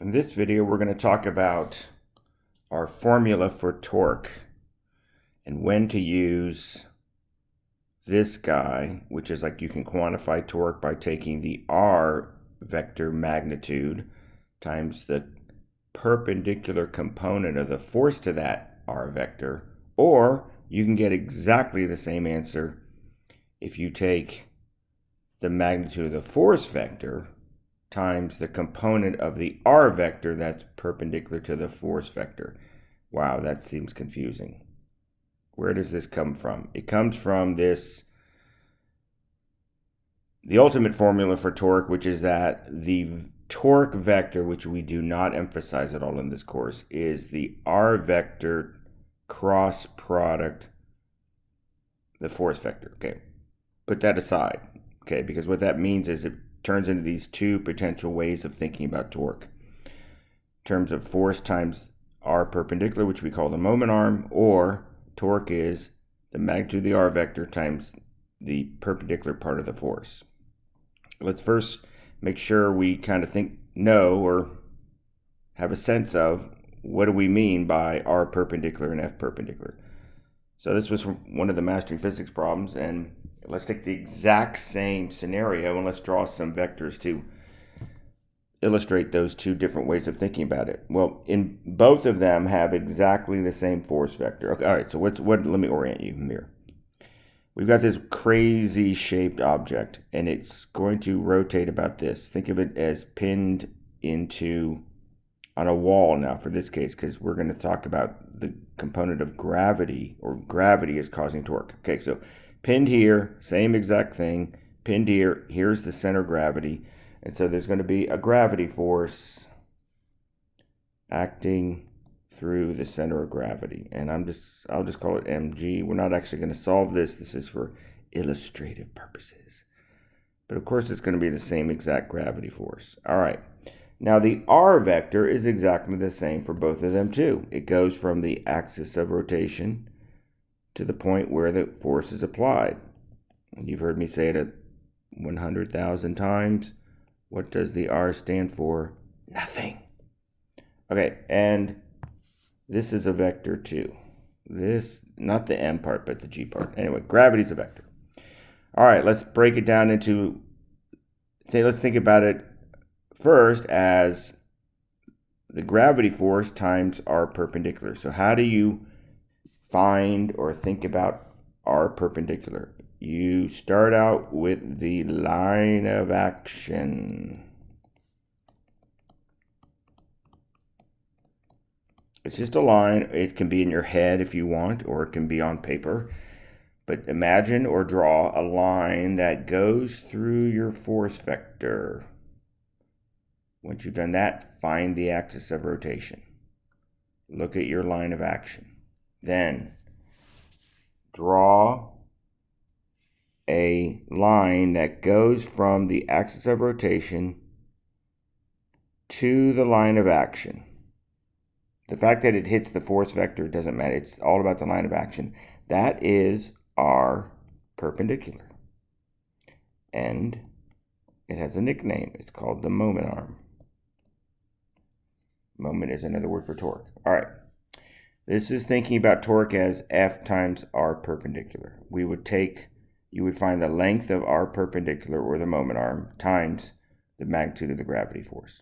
In this video, we're going to talk about our formula for torque and when to use this guy, which is like you can quantify torque by taking the R vector magnitude times the perpendicular component of the force to that R vector, or you can get exactly the same answer if you take the magnitude of the force vector times the component of the R vector that's perpendicular to the force vector. Wow, that seems confusing. Where does this come from? It comes from the ultimate formula for torque, which is that the torque vector, which we do not emphasize at all in this course, is the R vector cross product the force vector. Okay, put that aside. Okay, because what that means is it turns into these two potential ways of thinking about torque. In terms of force times R perpendicular, which we call the moment arm, or torque is the magnitude of the R vector times the perpendicular part of the force. Let's first make sure we kind of know or have a sense of what do we mean by R perpendicular and F perpendicular. So this was from one of the mastering physics problems, and let's take the exact same scenario and let's draw some vectors to illustrate those two different ways of thinking about it. Well, in both of them have exactly the same force vector. Okay, all right, so let me orient you here. We've got this crazy shaped object, and it's going to rotate about this. Think of it as pinned on a wall now for this case, because we're going to talk about the component of gravity, or gravity is causing torque. Okay, so pinned here, same exact thing. Pinned here, here's the center of gravity. And so there's going to be a gravity force acting through the center of gravity. And I'll just call it mg. We're not actually going to solve this. This is for illustrative purposes. But of course, it's going to be the same exact gravity force. All right. Now, the R vector is exactly the same for both of them, too. It goes from the axis of rotation to the point where the force is applied. And you've heard me say it 100,000 times. What does the R stand for? Nothing. Okay, and this is a vector, too. This, not the M part, but the G part. Anyway, gravity is a vector. All right, let's break it down into, let's think about it first as the gravity force times R perpendicular. So how do you find or think about R perpendicular? You start out with the line of action. It's just a line. It can be in your head if you want, or it can be on paper. But imagine or draw a line that goes through your force vector. Once you've done that, find the axis of rotation. Look at your line of action. Then draw a line that goes from the axis of rotation to the line of action. The fact that it hits the force vector doesn't matter. It's all about the line of action. That is R perpendicular. And it has a nickname. It's called the moment arm. Moment is another word for torque. All right. This is thinking about torque as F times R perpendicular. You would find the length of R perpendicular, or the moment arm, times the magnitude of the gravity force.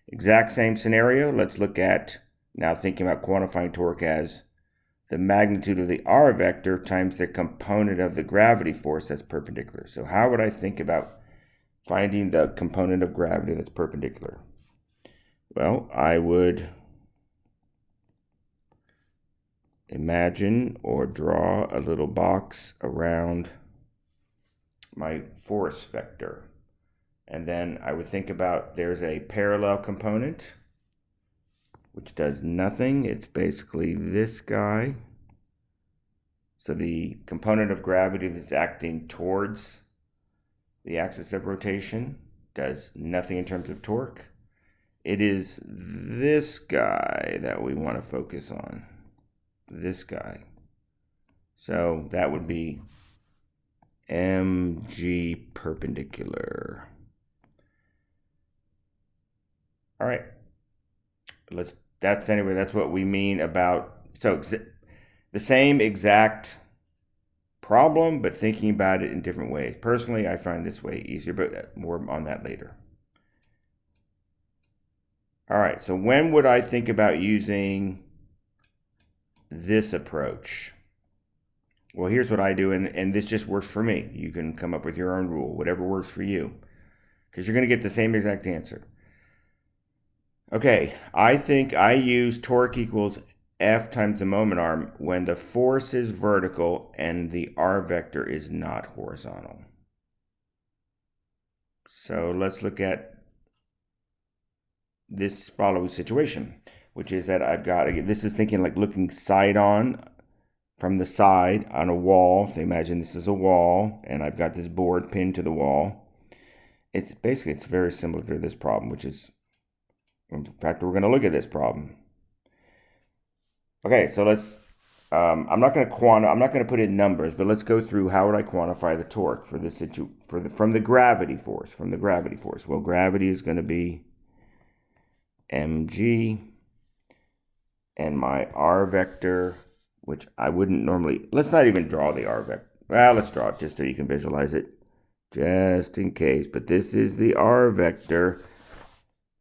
Exact same scenario. Let's look at now thinking about quantifying torque as the magnitude of the R vector times the component of the gravity force that's perpendicular. So how would I think about finding the component of gravity that's perpendicular? Well, I would imagine or draw a little box around my force vector. And then I would think about there's a parallel component, which does nothing. It's basically this guy. So the component of gravity that's acting towards the axis of rotation does nothing in terms of torque. It is this guy that we want to focus on. This guy. So that would be mg perpendicular. All right. That's what we mean about, so the same exact problem, but thinking about it in different ways. Personally, I find this way easier, but more on that later. All right, so when would I think about using this approach? Well, here's what I do, and this just works for me. You can come up with your own rule, whatever works for you, because you're going to get the same exact answer. Okay, I think I use torque equals F times the moment arm when the force is vertical and the R vector is not horizontal. So let's look at this following situation, which is that I've got, this is thinking like looking side on from the side on a wall. So imagine this is a wall and I've got this board pinned to the wall. It's very similar to this problem, which is, in fact, we're going to look at this problem. Okay, so let's, I'm not going to put in numbers, but let's go through how would I quantify the torque for this from the gravity force, Well, gravity is going to be mg, and my r vector, which I wouldn't normally, let's not even draw the r vector. Well, let's draw it just so you can visualize it, just in case. But this is the r vector.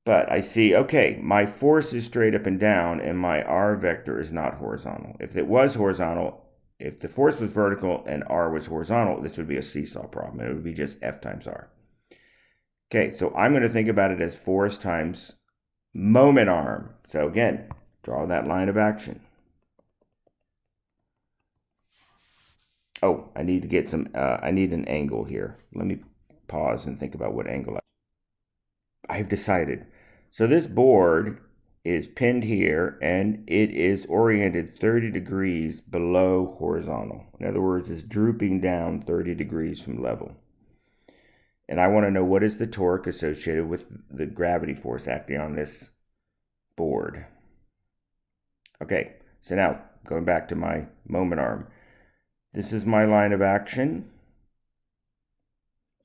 But I see, okay, my force is straight up and down, and my r vector is not horizontal. If it was horizontal, if the force was vertical and r was horizontal, this would be a seesaw problem. It would be just F times r. Okay, so I'm going to think about it as force times moment arm. So again, draw that line of action. Oh, I need to get some, I need an angle here. Let me pause and think about what angle I've decided. So this board is pinned here and it is oriented 30 degrees below horizontal. In other words, it's drooping down 30 degrees from level. And I want to know what is the torque associated with the gravity force acting on this board. Okay, so now going back to my moment arm. This is my line of action.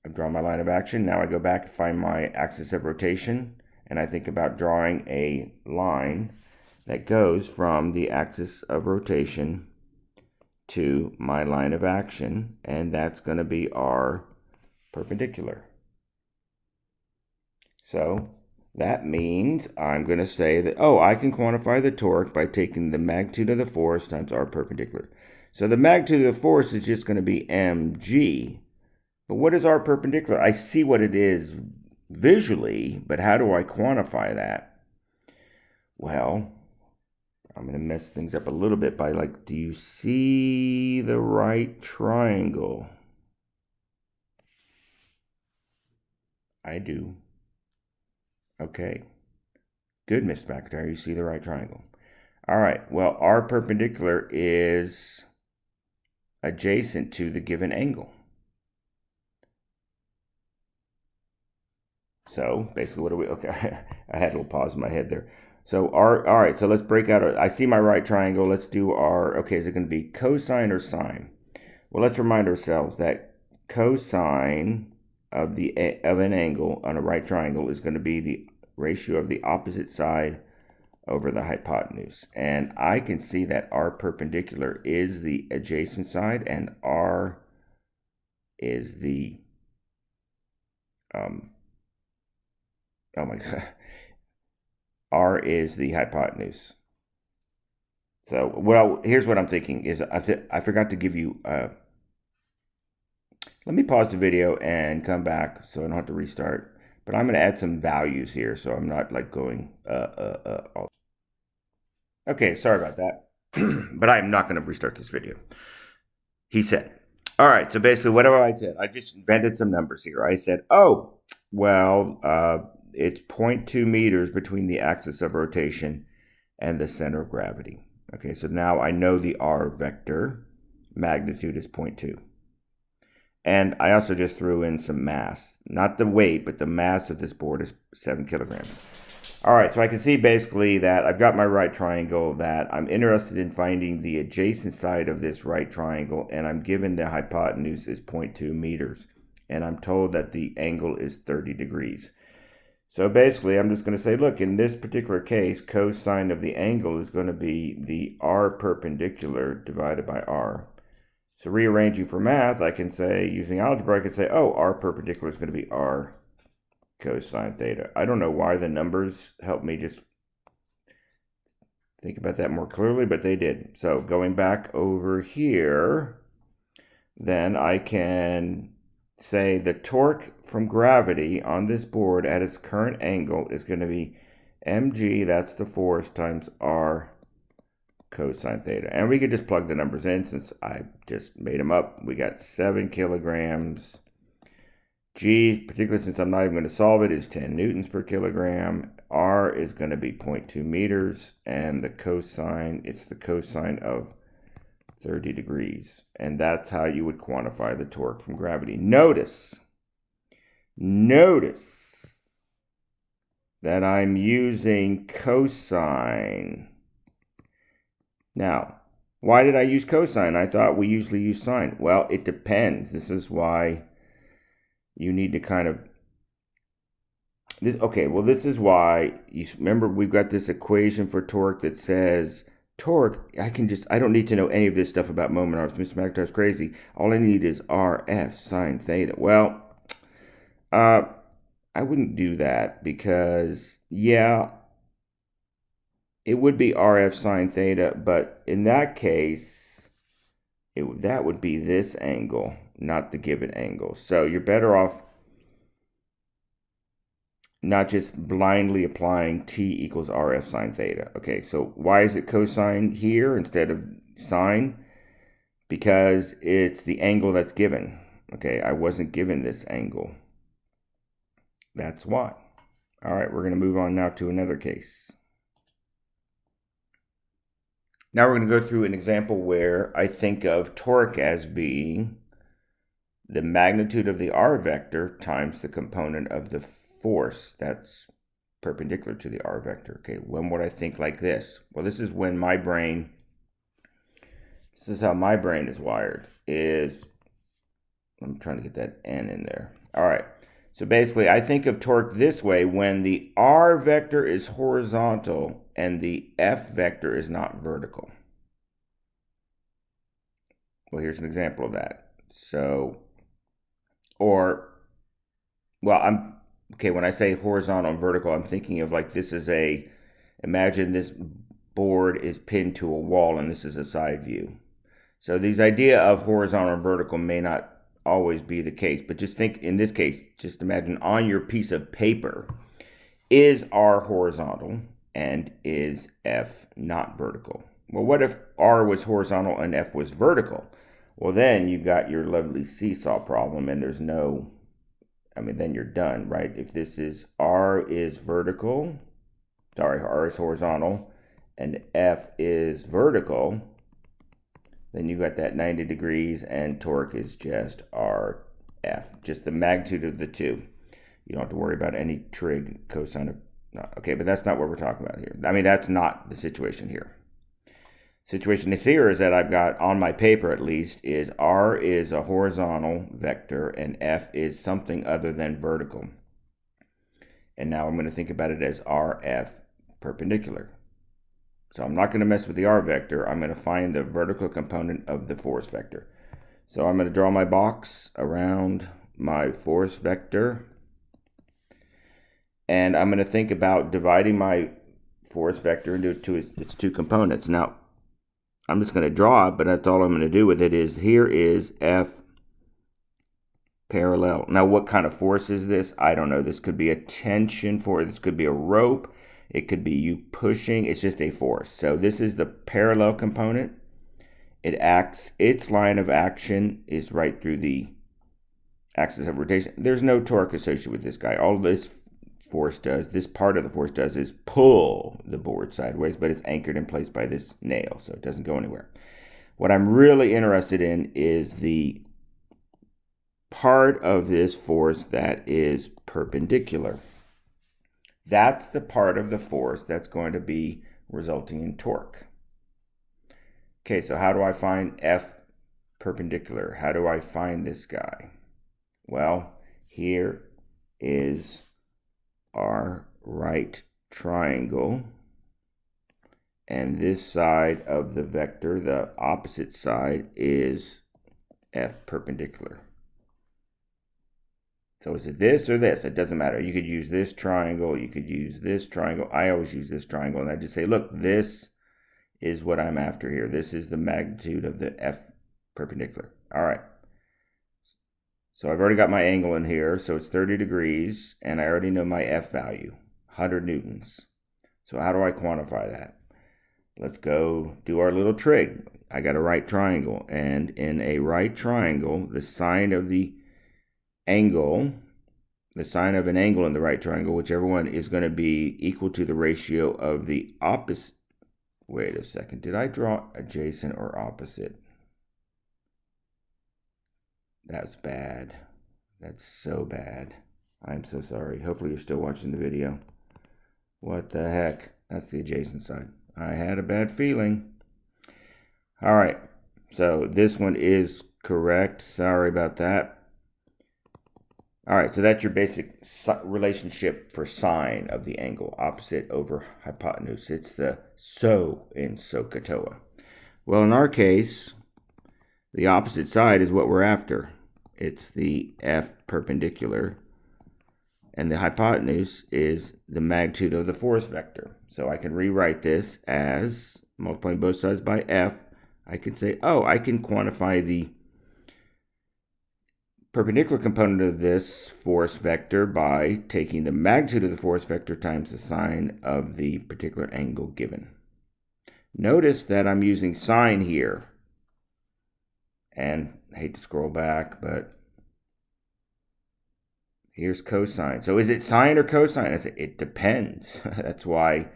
I've drawn my line of action. Now I go back and find my axis of rotation, and I think about drawing a line that goes from the axis of rotation to my line of action, and that's going to be our perpendicular. So that means I'm going to say that, oh, I can quantify the torque by taking the magnitude of the force times r perpendicular. So the magnitude of the force is just going to be mg. But what is r perpendicular? I see what it is visually, but how do I quantify that? Well, I'm going to mess things up a little bit by like, do you see the right triangle? I do. Okay. Good, Mr. McIntyre, you see the right triangle. All right, well, r perpendicular is adjacent to the given angle. So basically, what do we, okay, I had a little pause in my head there. So all right, so let's break out, I see my right triangle. Let's do our, okay, is it going to be cosine or sine? Well, let's remind ourselves that cosine of an angle on a right triangle is going to be the ratio of the opposite side over the hypotenuse. And I can see that r perpendicular is the adjacent side and r is the, oh my God, r is the hypotenuse. So, well, here's what I'm thinking is I forgot to give you, let me pause the video and come back so I don't have to restart. But I'm going to add some values here so I'm not like going, Okay, sorry about that. But I'm not going to restart this video. He said, all right, so basically whatever I did, I just invented some numbers here. I said, oh, well, it's 0.2 meters between the axis of rotation and the center of gravity. Okay, so now I know the r vector magnitude is 0.2. And I also just threw in some mass. Not the weight, but the mass of this board is 7 kilograms. All right, so I can see basically that I've got my right triangle, that I'm interested in finding the adjacent side of this right triangle, and I'm given the hypotenuse is 0.2 meters. And I'm told that the angle is 30 degrees. So basically, I'm just going to say, look, in this particular case, cosine of the angle is going to be the r perpendicular divided by r. So rearranging for math, I can say, using algebra, I can say, oh, r perpendicular is going to be r cosine theta. I don't know why the numbers help me just think about that more clearly, but they did. So going back over here, then I can say the torque from gravity on this board at its current angle is going to be mg, that's the force, times r cosine theta. And we could just plug the numbers in since I just made them up. We got 7 kilograms. G, particularly since I'm not even going to solve it, is 10 newtons per kilogram. R is going to be 0.2 meters. And the cosine, it's the cosine of 30 degrees. And that's how you would quantify the torque from gravity. Notice that I'm using cosine. Now, why did I use cosine? I thought we usually use sine. Well, it depends. This is why you need to kind of, this is why, you remember we've got this equation for torque that says, torque, I don't need to know any of this stuff about moment arms. Mr. McIntyre's crazy. All I need is RF sine theta. Well, I wouldn't do that because, yeah, it would be RF sine theta, but in that case, that would be this angle, not the given angle. So you're better off not just blindly applying T equals RF sine theta. Okay, so why is it cosine here instead of sine? Because it's the angle that's given. Okay, I wasn't given this angle. That's why. All right, we're going to move on now to another case. Now we're going to go through an example where I think of torque as being the magnitude of the r vector times the component of the force that's perpendicular to the r vector. Okay, when would I think like this? Well, this is when my brain, this is how my brain is wired, I'm trying to get that n in there. All right, so basically I think of torque this way when the r vector is horizontal and the f vector is not vertical. Well, here's an example of that. So, when I say horizontal and vertical, I'm thinking of like this is imagine this board is pinned to a wall and this is a side view. So these idea of horizontal and vertical may not always be the case, but just think in this case, just imagine on your piece of paper, is R horizontal and is F not vertical? Well, what if R was horizontal and F was vertical? Well, then you've got your lovely seesaw problem and there's no, then you're done, right? If this is R is horizontal and F is vertical, then you got that 90 degrees and torque is just RF, just the magnitude of the two. You don't have to worry about any trig, cosine of, no. Okay, but that's not what we're talking about here. That's not the situation here. Situation here is that I've got on my paper at least is R is a horizontal vector and F is something other than vertical. And now I'm going to think about it as RF perpendicular. So I'm not going to mess with the R vector. I'm going to find the vertical component of the force vector. So I'm going to draw my box around my force vector. And I'm going to think about dividing my force vector into its two components. Now, I'm just going to draw it, but that's all I'm going to do with it is here is F parallel. Now, what kind of force is this? I don't know. This could be a tension force. This could be a rope. It could be you pushing. It's just a force. So this is the parallel component. Its line of action is right through the axis of rotation. There's no torque associated with this guy. All this force does, this part of the force does, is pull the board sideways, but it's anchored in place by this nail, so it doesn't go anywhere. What I'm really interested in is the part of this force that is perpendicular. That's the part of the force that's going to be resulting in torque. Okay, so how do I find F perpendicular? How do I find this guy? Well, here is our right triangle, and this side of the vector, the opposite side, is F perpendicular. So is it this or this? It doesn't matter. You could use this triangle. You could use this triangle. I always use this triangle. And I just say, look, this is what I'm after here. This is the magnitude of the F perpendicular. All right. So I've already got my angle in here. So it's 30 degrees. And I already know my F value, 100 newtons. So how do I quantify that? Let's go do our little trig. I got a right triangle. And in a right triangle, the sine of the angle, the sine of an angle in the right triangle, whichever one, is going to be equal to the ratio of the opposite. Wait a second. Did I draw adjacent or opposite? That's bad. That's so bad. I'm so sorry. Hopefully you're still watching the video. What the heck? That's the adjacent side. I had a bad feeling. All right. So this one is correct. Sorry about that. All right, so that's your basic relationship for sine of the angle, opposite over hypotenuse. It's the SO in SOHCAHTOA. Well, in our case, the opposite side is what we're after. It's the F perpendicular, and the hypotenuse is the magnitude of the force vector. So I can rewrite this as multiplying both sides by F. I can say, oh, I can quantify the perpendicular component of this force vector by taking the magnitude of the force vector times the sine of the particular angle given. Notice that I'm using sine here. And I hate to scroll back, but here's cosine. So is it sine or cosine? It depends. That's why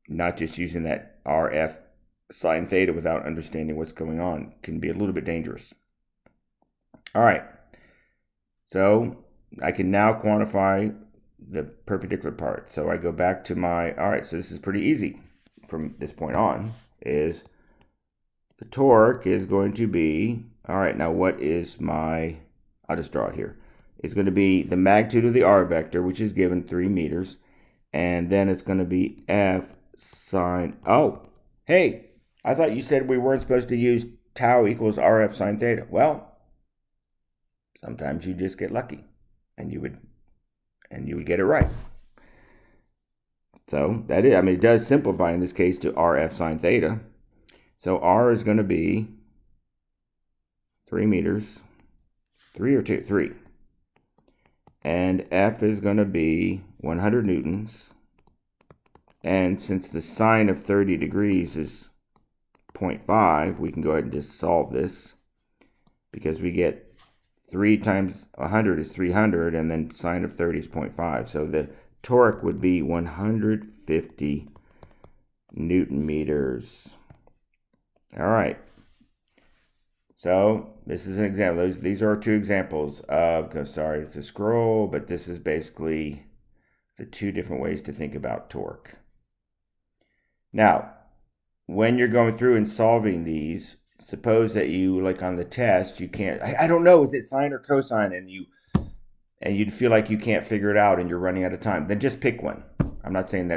not just using that RF sine theta without understanding what's going on can be a little bit dangerous. All right, so I can now quantify the perpendicular part. So I go back to my, all right, so this is pretty easy from this point on, is the torque is going to be, all right, now what is my, I'll just draw it here. It's going to be the magnitude of the R vector, which is given 3 meters, and then it's going to be F sine, oh, hey, I thought you said we weren't supposed to use tau equals RF sine theta. Well, sometimes you just get lucky, and you would get it right. So that is, I mean, it does simplify in this case to RF sine theta. So R is going to be 3 meters, 3 or 2, 3. And F is going to be 100 newtons. And since the sine of 30 degrees is 0.5, we can go ahead and just solve this, because we get 3 times 100 is 300, and then sine of 30 is 0.5. So the torque would be 150 Newton meters. All right. So this is an example. These are 2 examples of, sorry to scroll, but this is basically the 2 different ways to think about torque. Now, when you're going through and solving these, suppose that you, like on the test, you can't, I don't know, is it sine or cosine, and you'd feel like you can't figure it out and you're running out of time, then just pick one. I'm not saying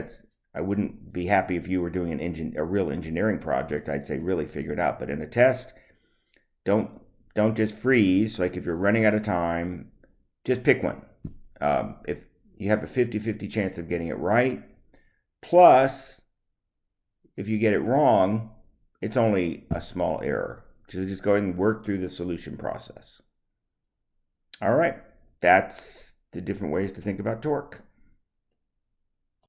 I wouldn't be happy if you were doing a real engineering project. I'd say really figure it out. But in a test, don't just freeze. Like if you're running out of time, just pick one. If you have a 50-50 chance of getting it right, plus if you get it wrong, it's only a small error. So just go ahead and work through the solution process. All right, that's the different ways to think about torque.